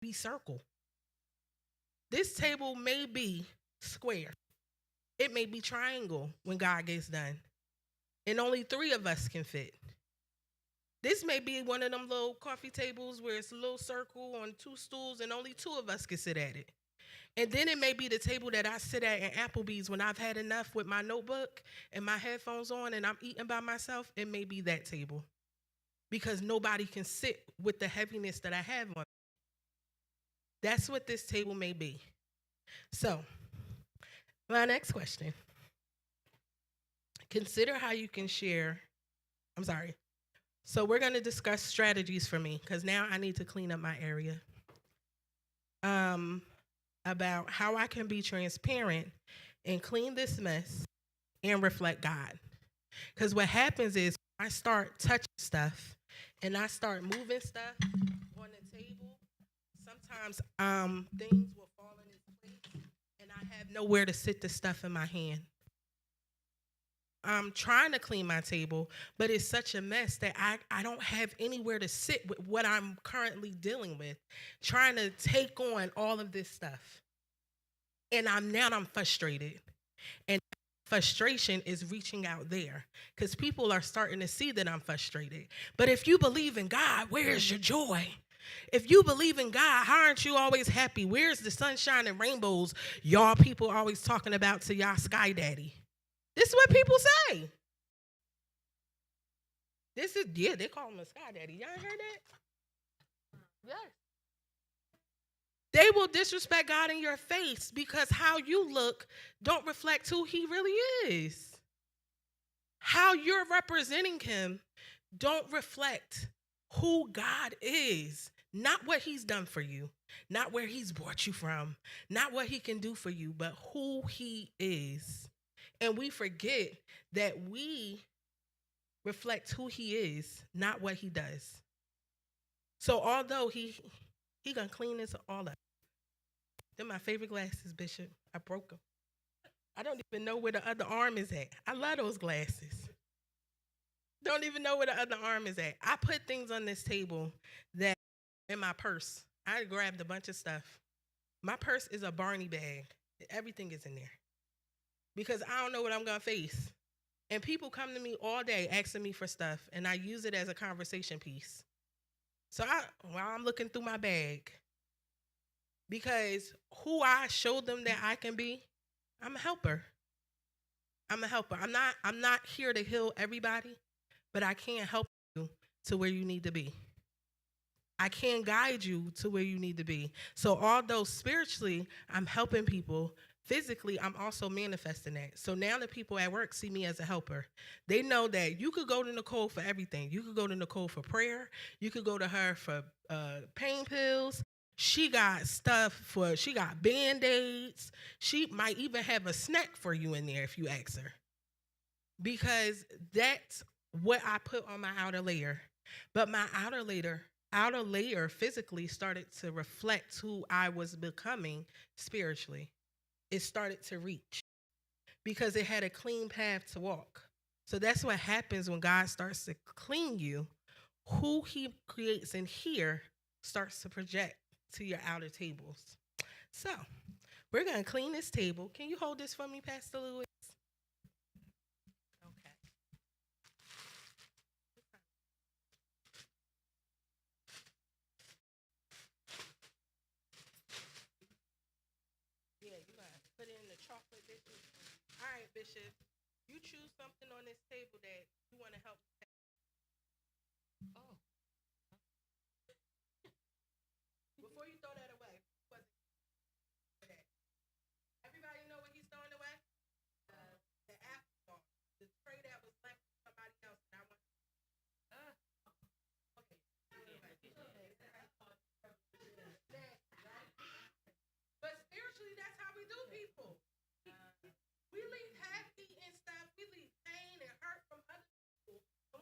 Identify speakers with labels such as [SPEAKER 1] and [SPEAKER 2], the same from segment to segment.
[SPEAKER 1] be circle. This table may be square. It may be triangle when God gets done. And only 3 of us can fit. This may be one of them little coffee tables where it's a little circle on 2 stools and only 2 of us can sit at it. And then it may be the table that I sit at in Applebee's when I've had enough with my notebook and my headphones on and I'm eating by myself. It may be that table because nobody can sit with the heaviness that I have on. That's what this table may be. So, my next question. Consider how you can share. I'm sorry. So, we're going to discuss strategies for me because now I need to clean up my area. About how I can be transparent and clean this mess and reflect God. Because what happens is I start touching stuff and I start moving stuff on the table. Sometimes things will fall in its place and I have nowhere to sit the stuff in my hand. I'm trying to clean my table, but it's such a mess that I don't have anywhere to sit with what I'm currently dealing with, trying to take on all of this stuff. And I'm frustrated. And frustration is reaching out there because people are starting to see that I'm frustrated. But if you believe in God, where's your joy? If you believe in God, how aren't you always happy? Where's the sunshine and rainbows y'all people always talking about to y'all sky daddy? This is what people say. They call him a sky daddy. Y'all heard that? Yes. They will disrespect God in your face because how you look don't reflect who he really is. How you're representing him don't reflect who God is. Not what he's done for you, not where he's brought you from, not what he can do for you, but who he is. And we forget that we reflect who he is, not what he does. So although he gonna clean this all up. They're my favorite glasses, Bishop. I broke them. I don't even know where the other arm is at. I love those glasses. Don't even know where the other arm is at. I put things on this table that in my purse. I grabbed a bunch of stuff. My purse is a Barney bag. Everything is in there. Because I don't know what I'm going to face. And people come to me all day asking me for stuff, and I use it as a conversation piece. So while I'm looking through my bag, because who I showed them that I can be, I'm a helper. I'm a helper. I'm not here to heal everybody, but I can help you to where you need to be. I can guide you to where you need to be. So although spiritually I'm helping people, physically I'm also manifesting that. So now the people at work see me as a helper. They know that you could go to Nicole for everything. You could go to Nicole for prayer. You could go to her for pain pills. She got she got Band-Aids. She might even have a snack for you in there if you ask her. Because that's what I put on my outer layer. But my outer layer physically started to reflect who I was becoming spiritually. It started to reach because it had a clean path to walk. So that's what happens when God starts to clean you. Who he creates in here starts to project to your outer tables. So we're going to clean this table. Can you hold this for me, Pastor Lewis? Okay. Yeah, you got to put in the chocolate, Bishop. All right, Bishop. You choose something on this table that you want to help. Oh. Before you throw that away, everybody know what he's throwing away? The apple, the tray that was left for somebody else. And I want. Okay. But spiritually, that's how we do people. We leave happy and stuff. We leave pain and hurt from other people.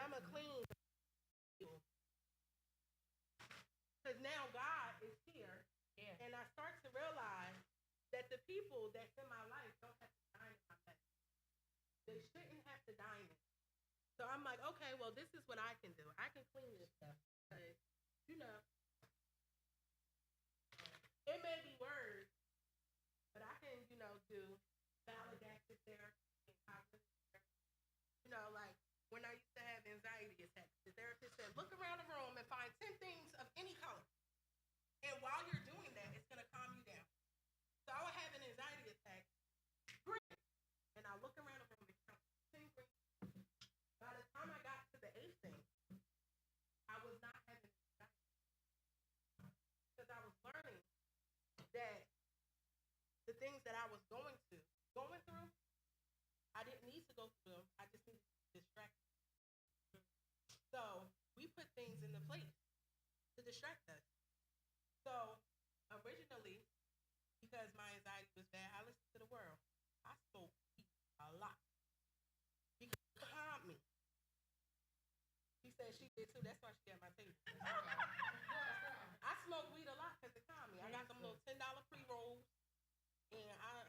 [SPEAKER 1] I'm a clean people. Because now God is here, and I start to realize that the people that's in my life don't have to dine in my mess. They shouldn't have to dine in. So I'm like, okay, well, this is what I can do. I can clean this stuff. Because, it may be words, but I can, do validated therapy. Like when I used to have anxiety attacks, the therapist said, look around the room and find 10 things of any color. And while you're doing that, it's going to calm you down. So I would have an anxiety attack, green, and I look around the room and count 10 green. By the time I got to the 8th thing, I was not having anxiety. Because I was learning that the things that I was going through, I didn't need to go through them. I just needed to be distracted. So we put things into place to distract us. So originally, because my anxiety was bad, I listened to the world. I smoked weed a lot. She calmed me. She said she did too. That's why she at my table. I smoked weed a lot because it calmed me. I got them little $10 pre-rolls. And I,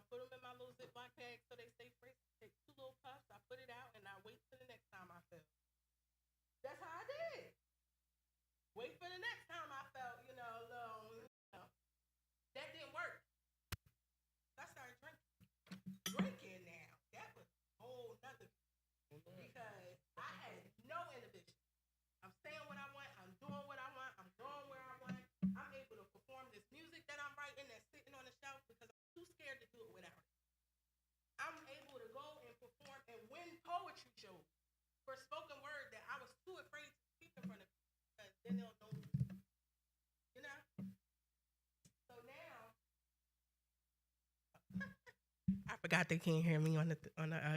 [SPEAKER 1] put them in my little Ziploc bag so they stay fresh. Take 2 little puffs, I put it out, and I wait till the next time I felt. That's how I did. Wait for the next time I felt, That didn't work. I started drinking now. That was a whole nother because I had no inhibition. I'm saying what I want. I'm doing what I want. I'm going where I want. I'm able to perform this music that I'm writing that's sitting on the shelf because I'm too scared to do it without it. I'm able to go and perform and win poetry shows for spoken word that I was too afraid to speak in front of people because then they'll know me. So now, I forgot they can't hear me on the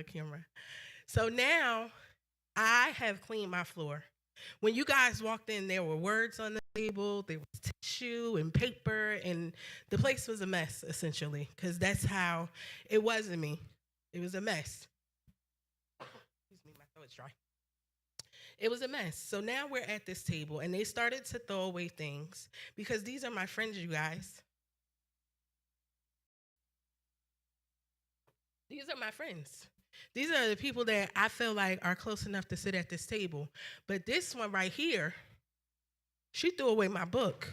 [SPEAKER 1] camera. So now, I have cleaned my floor. When you guys walked in, there were words on the table, there was tissue and paper, and the place was a mess, essentially, because that's how it was in me. It was a mess. Excuse me, my throat's dry. It was a mess. So now we're at this table, and they started to throw away things, because these are my friends, you guys. These are my friends. These are the people that I feel like are close enough to sit at this table. But this one right here, she threw away my book.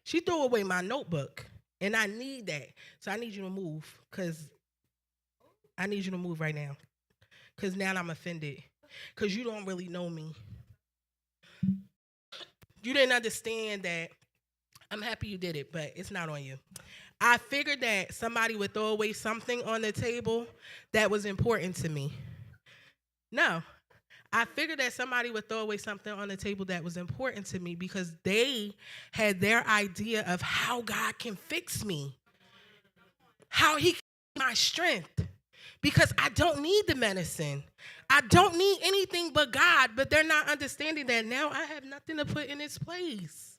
[SPEAKER 1] She threw away my notebook. And I need that. So I need you to move. Because I need you to move right now. Because now I'm offended. Because you don't really know me. You didn't understand that. I'm happy you did it, but it's not on you. I figured that somebody would throw away something on the table that was important to me. No. I figured that somebody would throw away something on the table that was important to me because they had their idea of how God can fix me, how he can give my strength, because I don't need the medicine. I don't need anything but God, but they're not understanding that now I have nothing to put in its place.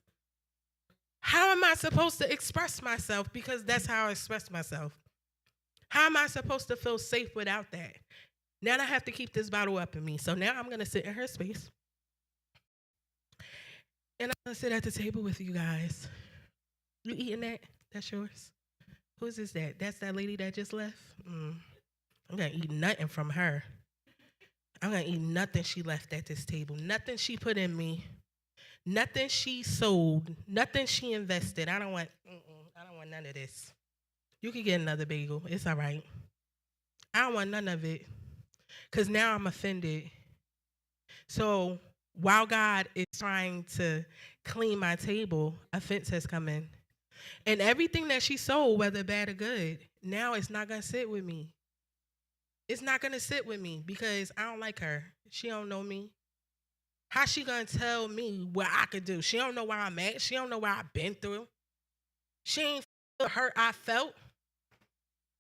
[SPEAKER 1] How am I supposed to express myself? Because that's how I express myself. How am I supposed to feel safe without that? Now I have to keep this bottle up in me. So now I'm going to sit in her space. And I'm going to sit at the table with you guys. You eating that? That's yours? Whose is that? That's that lady that just left? I'm going to eat nothing from her. I'm going to eat nothing she left at this table. Nothing she put in me. Nothing she sold. Nothing she invested. I don't want none of this. You can get another bagel. It's all right. I don't want none of it. Because now I'm offended. So while God is trying to clean my table, offense has come in. And everything that she sold, whether bad or good, now it's not going to sit with me. It's not going to sit with me because I don't like her. She don't know me. How's she going to tell me what I could do? She don't know where I'm at. She don't know what I've been through. She ain't feel the hurt I felt.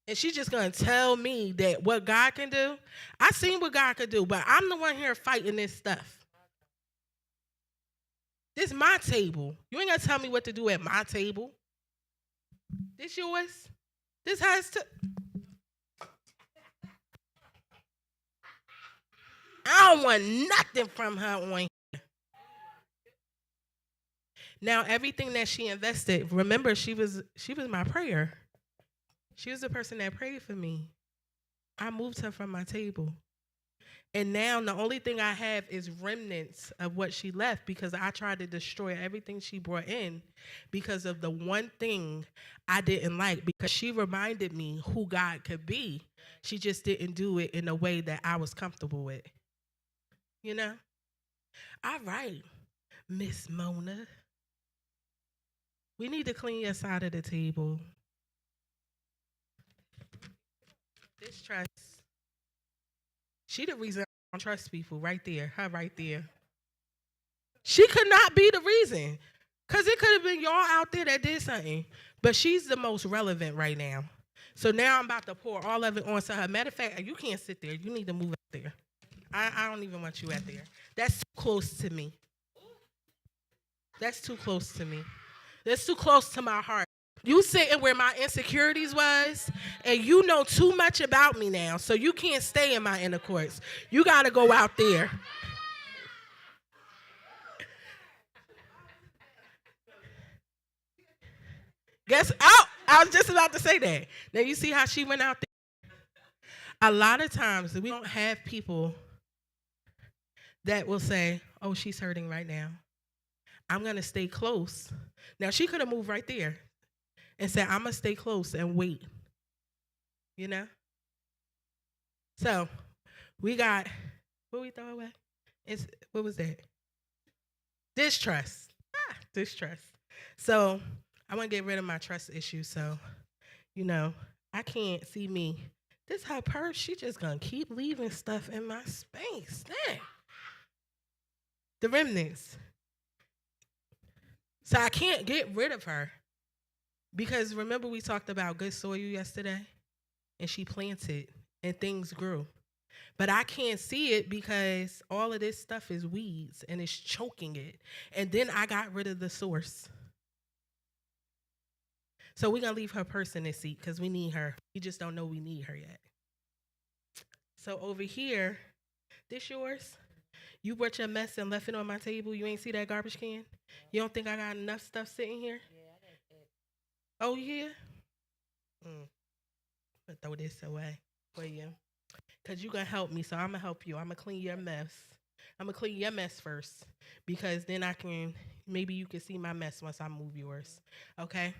[SPEAKER 1] And she's just going to tell me that what God can do. I seen what God could do, but I'm the one here fighting this stuff. This is my table. You ain't going to tell me what to do at my table. This yours? This has to... I don't want nothing from her on here. Now, everything that she invested, remember, she was my prayer. She was the person that prayed for me. I moved her from my table. And now the only thing I have is remnants of what she left, because I tried to destroy everything she brought in because of the one thing I didn't like, because she reminded me who God could be. She just didn't do it in a way that I was comfortable with. You know? All right, Miss Mona. We need to clean your side of the table. Distrust. She the reason I don't trust people right there. Her right there. She could not be the reason. Because it could have been y'all out there that did something. But she's the most relevant right now. So now I'm about to pour all of it onto her. Matter of fact, you can't sit there. You need to move out there. I don't even want you out there. That's too close to me. That's too close to me. That's too close to my heart. You sitting where my insecurities was, and you know too much about me now, so you can't stay in my inner courts. You got to go out there. Guess out. I was just about to say that. Now you see how she went out there? A lot of times we don't have people that will say, oh, she's hurting right now. I'm going to stay close. Now, she could have moved right there and said, I'm going to stay close and wait. You know? So, we got, what we throw away? What was that? Distrust. Distrust. So, I want to get rid of my trust issue. So, you know, I can't see me. This her purse, she just going to keep leaving stuff in my space. Dang. The remnants. So I can't get rid of her. Because remember we talked about good soil yesterday? And she planted and things grew. But I can't see it because all of this stuff is weeds and it's choking it. And then I got rid of the source. So we're going to leave her purse in this seat because we need her. We just don't know we need her yet. So over here, this yours? You brought your mess and left it on my table. You ain't see that garbage can? You don't think I got enough stuff sitting here? Oh, yeah? I'm going to throw this away for you. Because you're going to help me, so I'm going to help you. I'm going to clean your mess. I'm going to clean your mess first. Because then maybe you can see my mess once I move yours. Okay?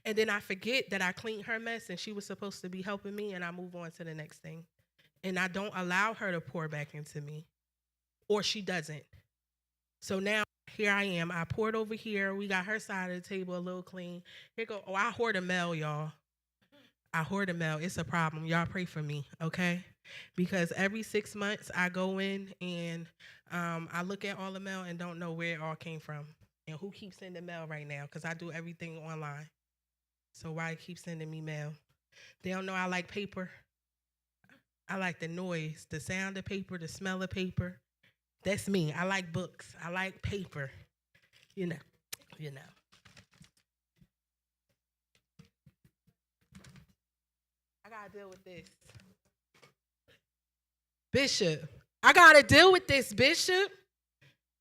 [SPEAKER 1] And then I forget that I cleaned her mess and she was supposed to be helping me, and I move on to the next thing. And I don't allow her to pour back into me. Or she doesn't. So now, here I am. I poured over here. We got her side of the table a little clean. Here go. Oh, I hoard a mail, y'all. I hoard a mail. It's a problem. Y'all pray for me, okay? Because every 6 months, I go in and I look at all the mail and don't know where it all came from. And who keeps sending mail right now? Because I do everything online. So why keep sending me mail? They don't know I like paper. I like the noise, the sound of paper, the smell of paper. That's me. I like books. I like paper. You know. I got to deal with this. Bishop. I got to deal with this, Bishop.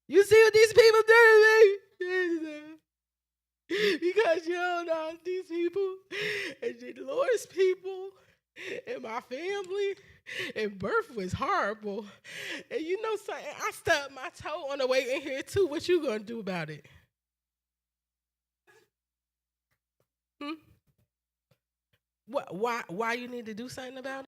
[SPEAKER 1] You see what these people do to me? Because you don't know these people and the Lord's people and my family, and birth was horrible. And you know something? I stubbed my toe on the way in here too. What you gonna do about it? Why you need to do something about it?